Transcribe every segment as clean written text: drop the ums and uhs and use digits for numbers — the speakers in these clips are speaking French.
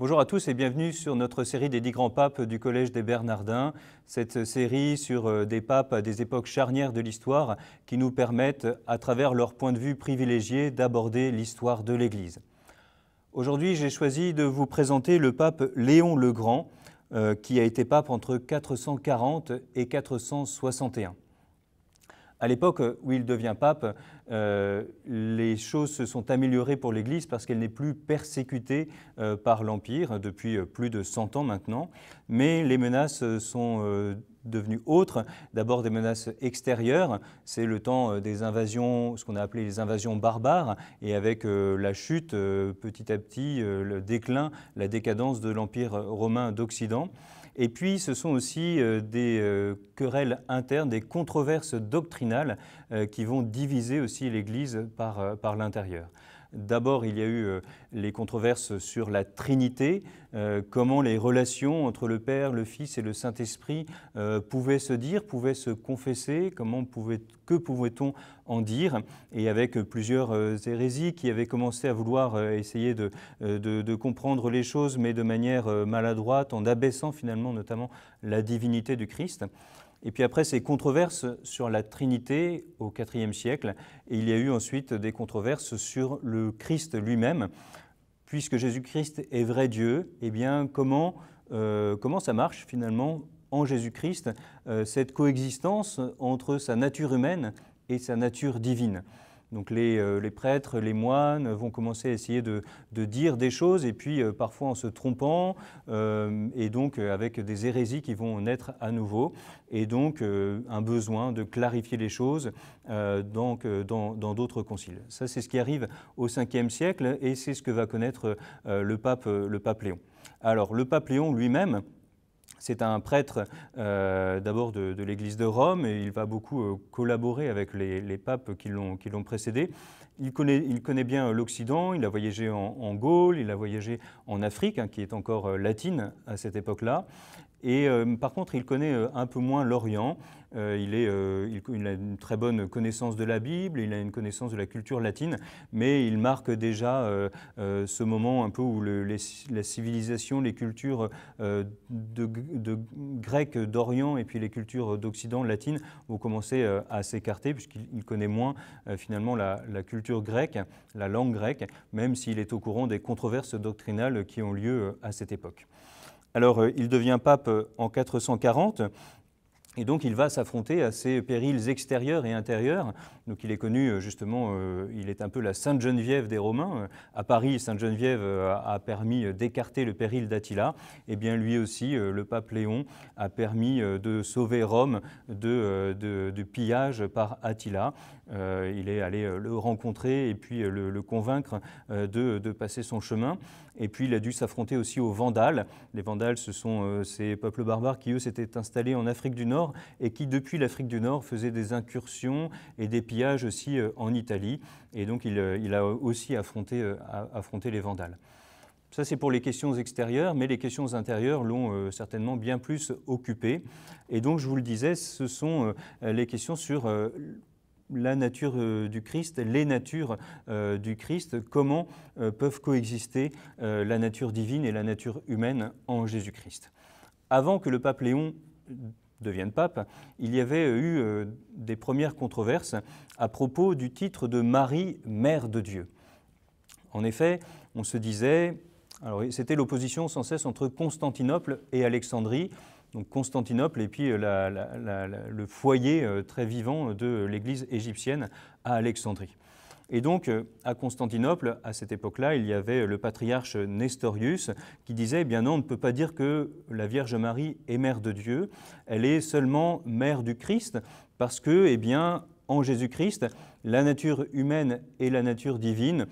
Bonjour à tous et bienvenue sur notre série des 10 grands papes du Collège des Bernardins. Cette série sur des papes à des époques charnières de l'histoire qui nous permettent, à travers leur point de vue privilégié, d'aborder l'histoire de l'Église. Aujourd'hui, j'ai choisi de vous présenter le pape Léon le Grand, qui a été pape entre 440 et 461. À l'époque où il devient pape, les choses se sont améliorées pour l'Église parce qu'elle n'est plus persécutée par l'Empire depuis plus de 100 ans maintenant, mais les menaces sont devenues autres. D'abord des menaces extérieures, c'est le temps des invasions, ce qu'on a appelé les invasions barbares, et avec la chute petit à petit, le déclin, la décadence de l'Empire romain d'Occident. Et puis, ce sont aussi des querelles internes, des controverses doctrinales qui vont diviser aussi l'Église par l'intérieur. D'abord, il y a eu les controverses sur la Trinité, comment les relations entre le Père, le Fils et le Saint-Esprit pouvaient se dire, pouvaient se confesser, que pouvait-on en dire, et avec plusieurs hérésies qui avaient commencé à vouloir essayer de comprendre les choses, mais de manière maladroite, en abaissant finalement notamment la divinité du Christ. Et puis après ces controverses sur la Trinité au IVe siècle, et il y a eu ensuite des controverses sur le Christ lui-même. Puisque Jésus-Christ est vrai Dieu, eh bien comment ça marche finalement en Jésus-Christ, cette coexistence entre sa nature humaine et sa nature divine. Donc les prêtres, les moines vont commencer à essayer de dire des choses et puis parfois en se trompant et donc avec des hérésies qui vont naître à nouveau et donc un besoin de clarifier les choses dans d'autres conciles. Ça c'est ce qui arrive au Ve siècle et c'est ce que va connaître le pape Léon. Alors le pape Léon lui-même, c'est un prêtre d'abord de l'Église de Rome et il va beaucoup collaborer avec les papes qui l'ont précédé. Il connaît bien l'Occident, il a voyagé en Gaule, il a voyagé en Afrique, qui est encore latine à cette époque-là. Et par contre, il connaît un peu moins l'Orient. Il a une très bonne connaissance de la Bible, il a une connaissance de la culture latine, mais il marque déjà ce moment un peu où la civilisation, les cultures de grec d'Orient et puis les cultures d'Occident latine vont commencer à s'écarter puisqu'il connaît moins finalement la culture grecque, la langue grecque, même s'il est au courant des controverses doctrinales qui ont lieu à cette époque. Alors, il devient pape en 440 et donc il va s'affronter à ces périls extérieurs et intérieurs. Donc il est connu justement, il est un peu la Sainte Geneviève des Romains. À Paris, Sainte Geneviève a permis d'écarter le péril d'Attila. Et bien lui aussi, le pape Léon a permis de sauver Rome du pillage par Attila. Il est allé le rencontrer et puis le convaincre de passer son chemin. Et puis il a dû s'affronter aussi aux Vandales. Les Vandales, ce sont ces peuples barbares qui, eux, s'étaient installés en Afrique du Nord et qui, depuis l'Afrique du Nord, faisaient des incursions et des pillages aussi en Italie. Et donc il a aussi affronté les Vandales. Ça, c'est pour les questions extérieures, mais les questions intérieures l'ont certainement bien plus occupé. Et donc, je vous le disais, ce sont les questions sur la nature du Christ, les natures du Christ, comment peuvent coexister la nature divine et la nature humaine en Jésus-Christ. Avant que le pape Léon devienne pape, il y avait eu des premières controverses à propos du titre de Marie, Mère de Dieu. En effet, on se disait, alors c'était l'opposition sans cesse entre Constantinople et Alexandrie, donc Constantinople et puis le foyer très vivant de l'Église égyptienne à Alexandrie. Et donc, à Constantinople, à cette époque-là, il y avait le patriarche Nestorius qui disait, eh bien non, on ne peut pas dire que la Vierge Marie est mère de Dieu, elle est seulement mère du Christ, parce que, eh bien, en Jésus-Christ, la nature humaine et la nature divine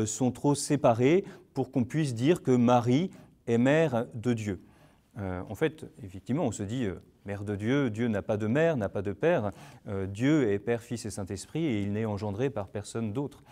sont trop séparées pour qu'on puisse dire que Marie est mère de Dieu. En fait, effectivement, on se dit mère de Dieu, Dieu n'a pas de mère, n'a pas de père. Dieu est Père, Fils et Saint-Esprit et il n'est engendré par personne d'autre.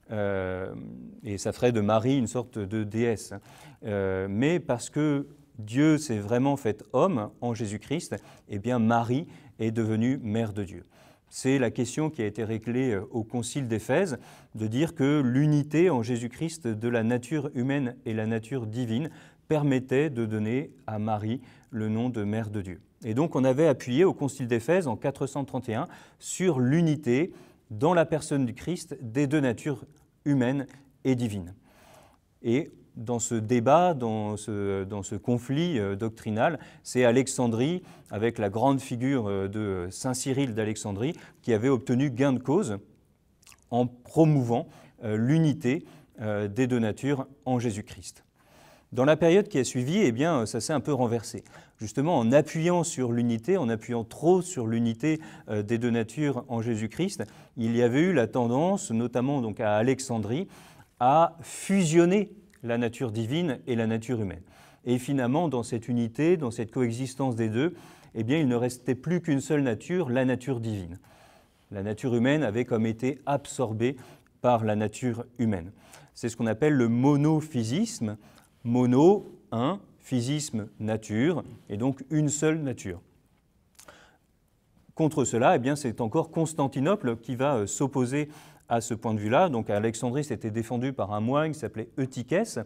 Et ça ferait de Marie une sorte de déesse. Mais parce que Dieu s'est vraiment fait homme en Jésus-Christ, eh bien Marie est devenue mère de Dieu. C'est la question qui a été réglée au Concile d'Éphèse, de dire que l'unité en Jésus-Christ de la nature humaine et la nature divine permettait de donner à Marie le nom de Mère de Dieu. Et donc on avait appuyé au Concile d'Éphèse en 431 sur l'unité dans la personne du Christ des deux natures humaines et divines. Et dans ce débat, dans ce conflit doctrinal, c'est Alexandrie, avec la grande figure de Saint Cyril d'Alexandrie, qui avait obtenu gain de cause en promouvant l'unité des deux natures en Jésus-Christ. Dans la période qui a suivi, eh bien, ça s'est un peu renversé. Justement, en appuyant sur l'unité, en appuyant trop sur l'unité des deux natures en Jésus-Christ, il y avait eu la tendance, notamment donc à Alexandrie, à fusionner la nature divine et la nature humaine. Et finalement, dans cette unité, dans cette coexistence des deux, eh bien, il ne restait plus qu'une seule nature, la nature divine. La nature humaine avait comme été absorbée par la nature humaine. C'est ce qu'on appelle le monophysisme. Mono, un, physisme, nature, et donc une seule nature. Contre cela, eh bien, c'est encore Constantinople qui va s'opposer à ce point de vue-là. Donc à Alexandrie, c'était défendu par un moine qui s'appelait Eutychès,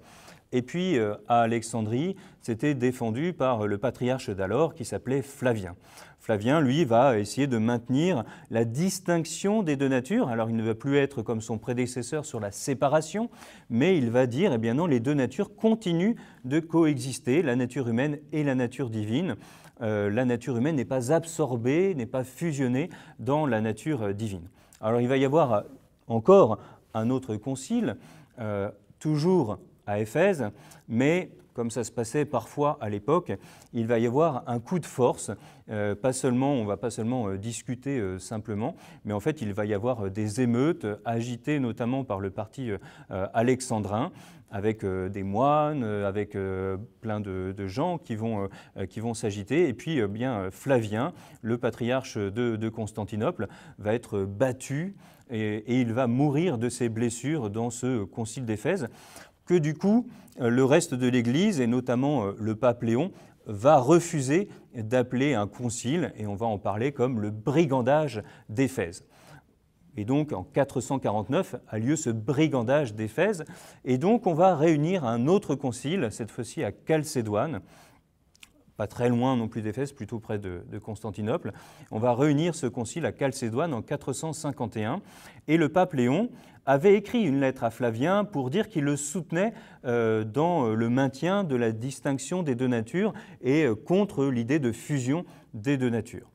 et puis à Alexandrie, c'était défendu par le patriarche d'alors qui s'appelait Flavien. Flavien, lui, va essayer de maintenir la distinction des deux natures. Alors il ne va plus être comme son prédécesseur sur la séparation, mais il va dire, eh bien non, les deux natures continuent de coexister, la nature humaine et la nature divine. La nature humaine n'est pas absorbée, n'est pas fusionnée dans la nature divine. Alors il va y avoir encore un autre concile, toujours à Éphèse, mais comme ça se passait parfois à l'époque, il va y avoir un coup de force. On ne va pas seulement discuter simplement, mais en fait il va y avoir des émeutes agitées notamment par le parti alexandrin, avec des moines, avec plein de gens qui vont s'agiter. Et puis bien Flavien, le patriarche de Constantinople, va être battu et il va mourir de ses blessures dans ce concile d'Éphèse, que du coup, le reste de l'Église, et notamment le pape Léon, va refuser d'appeler un concile, et on va en parler comme le brigandage d'Éphèse. Et donc, en 449 a lieu ce brigandage d'Éphèse, et donc on va réunir un autre concile, cette fois-ci à Chalcédoine, pas très loin non plus d'Éphèse, plutôt près de Constantinople. On va réunir ce concile à Chalcédoine en 451, et le pape Léon avait écrit une lettre à Flavien pour dire qu'il le soutenait dans le maintien de la distinction des deux natures et contre l'idée de fusion des deux natures.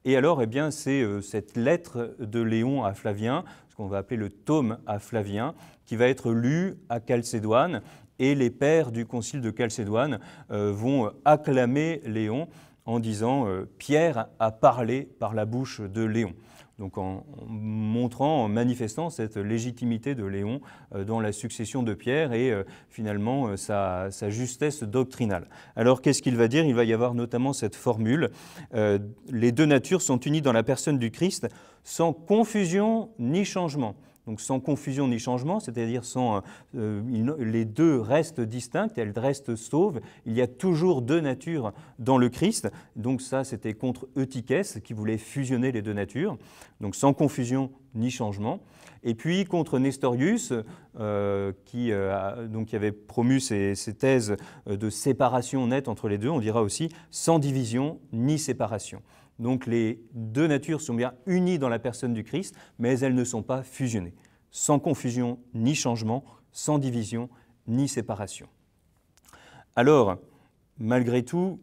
Et alors, eh bien, c'est cette lettre de Léon à Flavien, ce qu'on va appeler le tome à Flavien, qui va être lu à Chalcédoine, et les pères du concile de Chalcédoine vont acclamer Léon en disant « Pierre a parlé par la bouche de Léon ». Donc en montrant, en manifestant cette légitimité de Léon dans la succession de Pierre et finalement sa justesse doctrinale. Alors qu'est-ce qu'il va dire? Il va y avoir notamment cette formule les deux natures sont unies dans la personne du Christ sans confusion ni changement. Donc sans confusion ni changement, c'est-à-dire sans les deux restent distinctes, elles restent sauves. Il y a toujours deux natures dans le Christ. Donc ça, c'était contre Eutychès qui voulait fusionner les deux natures. Donc sans confusion ni changement. Et puis contre Nestorius, qui avait promu ces thèses de séparation nette entre les deux, on dira aussi sans division ni séparation. Donc les deux natures sont bien unies dans la personne du Christ, mais elles ne sont pas fusionnées, sans confusion ni changement, sans division ni séparation. Alors, malgré tout,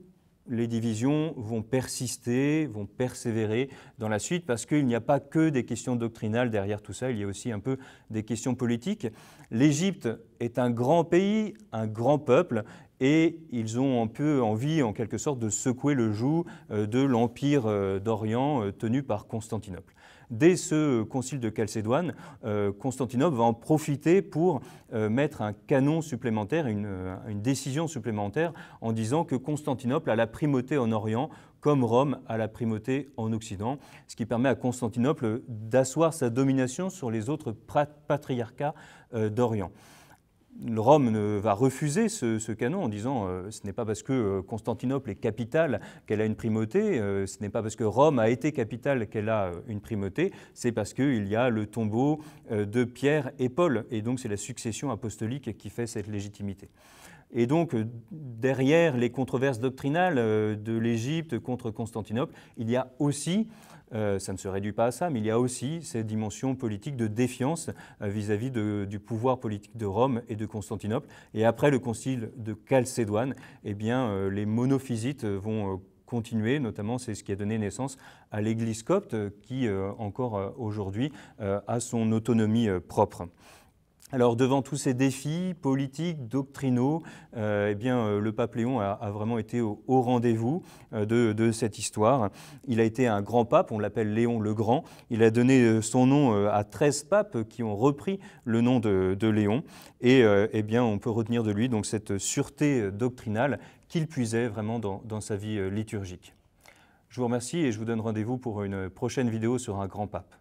les divisions vont persister, vont persévérer dans la suite parce qu'il n'y a pas que des questions doctrinales derrière tout ça, il y a aussi un peu des questions politiques. L'Égypte est un grand pays, un grand peuple, et ils ont un peu envie, en quelque sorte, de secouer le joug de l'Empire d'Orient tenu par Constantinople. Dès ce concile de Chalcédoine, Constantinople va en profiter pour mettre un canon supplémentaire, une décision supplémentaire, en disant que Constantinople a la primauté en Orient, comme Rome a la primauté en Occident, ce qui permet à Constantinople d'asseoir sa domination sur les autres patriarcats d'Orient. Rome va refuser ce canon en disant ce n'est pas parce que Constantinople est capitale qu'elle a une primauté, ce n'est pas parce que Rome a été capitale qu'elle a une primauté, c'est parce qu'il y a le tombeau de Pierre et Paul, et donc c'est la succession apostolique qui fait cette légitimité. Et donc, derrière les controverses doctrinales de l'Égypte contre Constantinople, il y a aussi, ça ne se réduit pas à ça, mais il y a aussi cette dimension politique de défiance vis-à-vis du pouvoir politique de Rome et de Constantinople. Et après le concile de Chalcédoine, eh bien, les monophysites vont continuer, notamment c'est ce qui a donné naissance à l'Église copte qui, encore aujourd'hui, a son autonomie propre. Alors devant tous ces défis politiques, doctrinaux, eh bien, le pape Léon a vraiment été au rendez-vous de cette histoire. Il a été un grand pape, on l'appelle Léon le Grand. Il a donné son nom à 13 papes qui ont repris le nom de Léon. Et eh bien, on peut retenir de lui donc, cette sûreté doctrinale qu'il puisait vraiment dans sa vie liturgique. Je vous remercie et je vous donne rendez-vous pour une prochaine vidéo sur un grand pape.